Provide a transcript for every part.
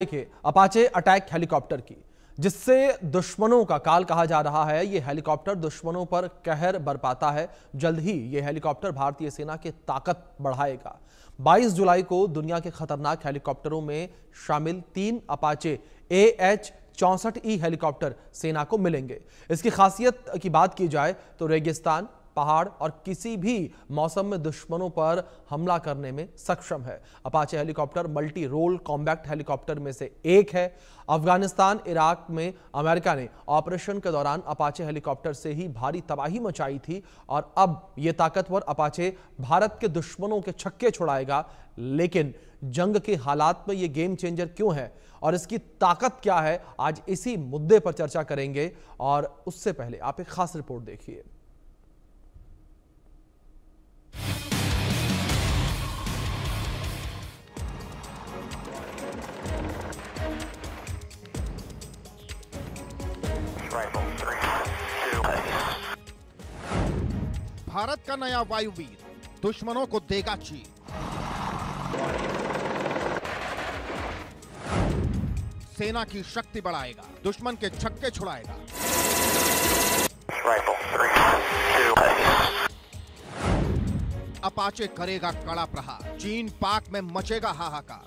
देखिए Apache attack helicopter की, जिससे दुश्मनों का काल कहा जा रहा है। यह हेलीकॉप्टर दुश्मनों पर कहर बरपाता है। जल्द ही यह हेलीकॉप्टर भारतीय सेना की ताकत बढ़ाएगा। 22 जुलाई को दुनिया के खतरनाक हेलीकॉप्टरों में शामिल 3 अपाचे AH-64E हेलीकॉप्टर सेना को मिलेंगे। इसकी खासियत की बात की जाए तो रेगिस्तान, पहाड़ और किसी भी मौसम में दुश्मनों पर हमला करने में सक्षम है। Apache helicopter multi role combat helicopter में से एक है। अफगानिस्तान, इराक में अमेरिका ने ऑपरेशन के दौरान अपाचे हेलीकॉप्टर से ही भारी तबाही मचाई थी और अब यह ताकतवर अपाचे भारत के दुश्मनों के छक्के छुड़ाएगा। लेकिन जंग के हालात में यह गेम चेंजर क्यों है और इसकी ताकत क्या है, आज इसी मुद्दे पर चर्चा करेंगे। और उससे पहले आप एक खास रिपोर्ट देखिए। भारत का नया वायुवीर दुश्मनों को देगा चीर। सेना की शक्ति बढ़ाएगा, दुश्मन के छक्के छुड़ाएगा। अपाचे करेगा कड़ा प्रहार, चीन पाक में मचेगा हाहाकार।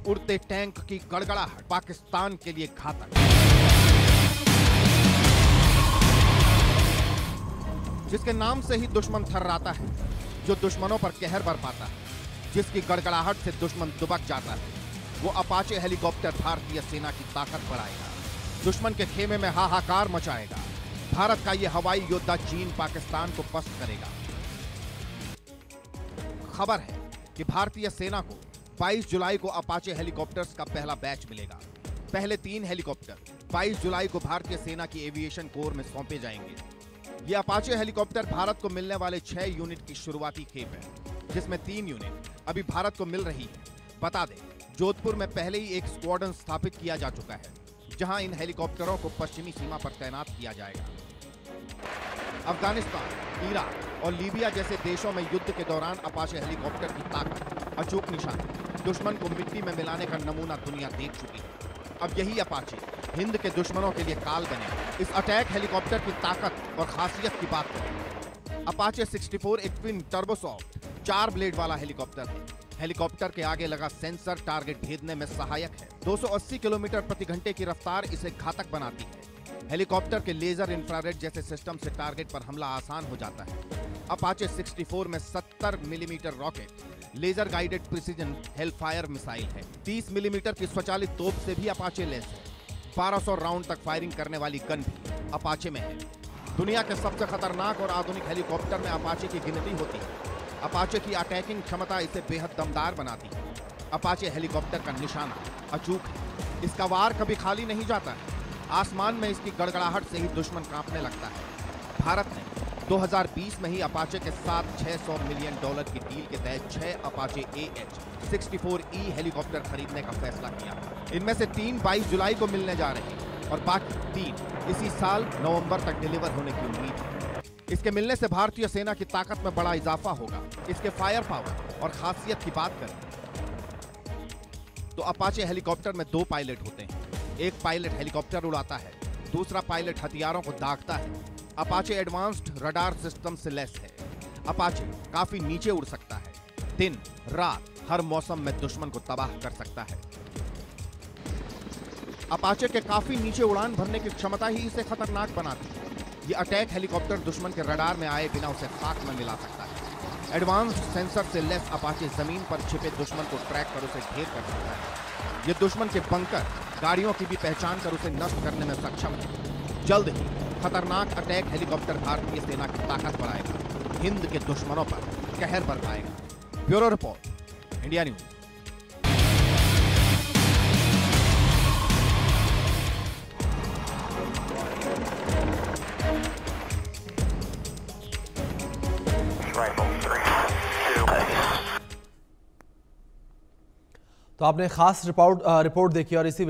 उड़ते टैंक की गड़गड़ाहट पाकिस्तान के लिए घातक। जिसके नाम से ही दुश्मन थर्राता है, जो दुश्मनों पर कहर बरपाता है, जिसकी गड़गड़ाहट से दुश्मन दुबक जाता है, वो अपाचे हेलीकॉप्टर भारतीय सेना की ताकत बढ़ाएगा, दुश्मन के खेमे में हाहाकार मचाएगा। भारत का यह हवाई योद्धा चीन पाकिस्तान को पस्त करेगा। खबर है कि भारतीय सेना को 22 जुलाई को अपाचे हेलीकॉप्टर्स का पहला बैच मिलेगा। पहले 3 हेलीकॉप्टर 22 जुलाई को भारतीय सेना की एविएशन कोर में सौंपे जाएंगे। ये अपाचे हेलीकॉप्टर भारत को मिलने वाले 6 यूनिट की शुरुआती खेप है, जिसमें 3 यूनिट अभी भारत को मिल रही है। बता दें, जोधपुर में पहले ही एक स्क्वाड्रन स्थापित किया जा चुका है, जहां इन हेलीकॉप्टरों को पश्चिमी सीमा पर तैनात किया जाएगा। अफगानिस्तान, इराक और लीबिया जैसे देशों में युद्ध के दौरान अपाचे हेलीकॉप्टर की ताकत, अचूक निशाने, दुश्मन को मिट्टी में मिलाने का नमूना दुनिया देख चुकी है। अब यही अपाचे हिंद के दुश्मनों के लिए काल बने। इस अटैक हेलीकॉप्टर की ताकत और खासियत की बात करें। अपाचे 64 एक ट्विन टर्बोसॉफ्ट 4 ब्लेड वाला हेलीकॉप्टर है। हेलीकॉप्टर के आगे लगा सेंसर टारगेट भेदने में सहायक है। 280 किलोमीटर प्रति घंटे की रफ्तार इसे घातक बनाती है। हेलीकॉप्टर के लेजर, इंफ्रारेड जैसे सिस्टम से टारगेट पर हमला आसान हो जाता है। अपाचे 64 में 70 millimetre rocket, laser guided precision Hellfire missile है। 30 मिलीमीटर की स्वचालित तोप से भी अपाचे लैस है। 1200 राउंड तक फायरिंग करने वाली गन भी अपाचे में है। दुनिया के सबसे खतरनाक और आधुनिक हेलीकॉप्टर में अपाचे की गिनती होती है। अपाचे की अटैकिंग क्षमता इसे बेहद दमदार बनाती है। अपाचे हेलीकॉप्टर का निशाना अचूक है। इसका वार कभी खाली नहीं जाता है। आसमान में इसकी गड़गड़ाहट से ही दुश्मन कांपने लगता है। भारत ने 2020 में ही अपाचे के साथ $600 मिलियन की डील के तहत 6 अपाचे AH-64E हेलीकॉप्टर खरीदने का फैसला किया। इनमें से 3 22 जुलाई को मिलने जा रहे हैं और बाकी 3 इसी साल नवंबर तक डिलीवर होने की उम्मीद है। इसके मिलने से भारतीय सेना की ताकत में बड़ा इजाफा होगा। इसके फायर पावर और खासियत की बात करें तो अपाचे हेलीकॉप्टर में 2 पायलट होते हैं। एक पायलट हेलीकॉप्टर उड़ाता है, दूसरा पायलट हथियारों को दागता है। अपाचे एडवांस्ड रडार सिस्टम से लैस है। अपाचे काफी नीचे उड़ सकता है। दिन रात हर मौसम में दुश्मन को तबाह कर सकता है। अपाचे के काफी नीचे उड़ान भरने की क्षमता ही इसे खतरनाक बनाती है। ये अटैक हेलीकॉप्टर दुश्मन के रडार में आए बिना उसे खाक में मिला सकता है। एडवांस्ड सेंसर से लैस अपाचे जमीन पर छिपे दुश्मन को ट्रैक कर उसे ढेर कर सकता है। ये दुश्मन के बंकर, गाड़ियों की भी पहचान कर उसे नष्ट करने में सक्षम है। जल्द ही खतरनाक अटैक हेलीकॉप्टर भारतीय सेना की ताकत बढ़ाएगा, हिंद के दुश्मनों पर कहर बरपाएगा। Bureau report, India News. तो आपने खास रिपोर्ट देखी और इसी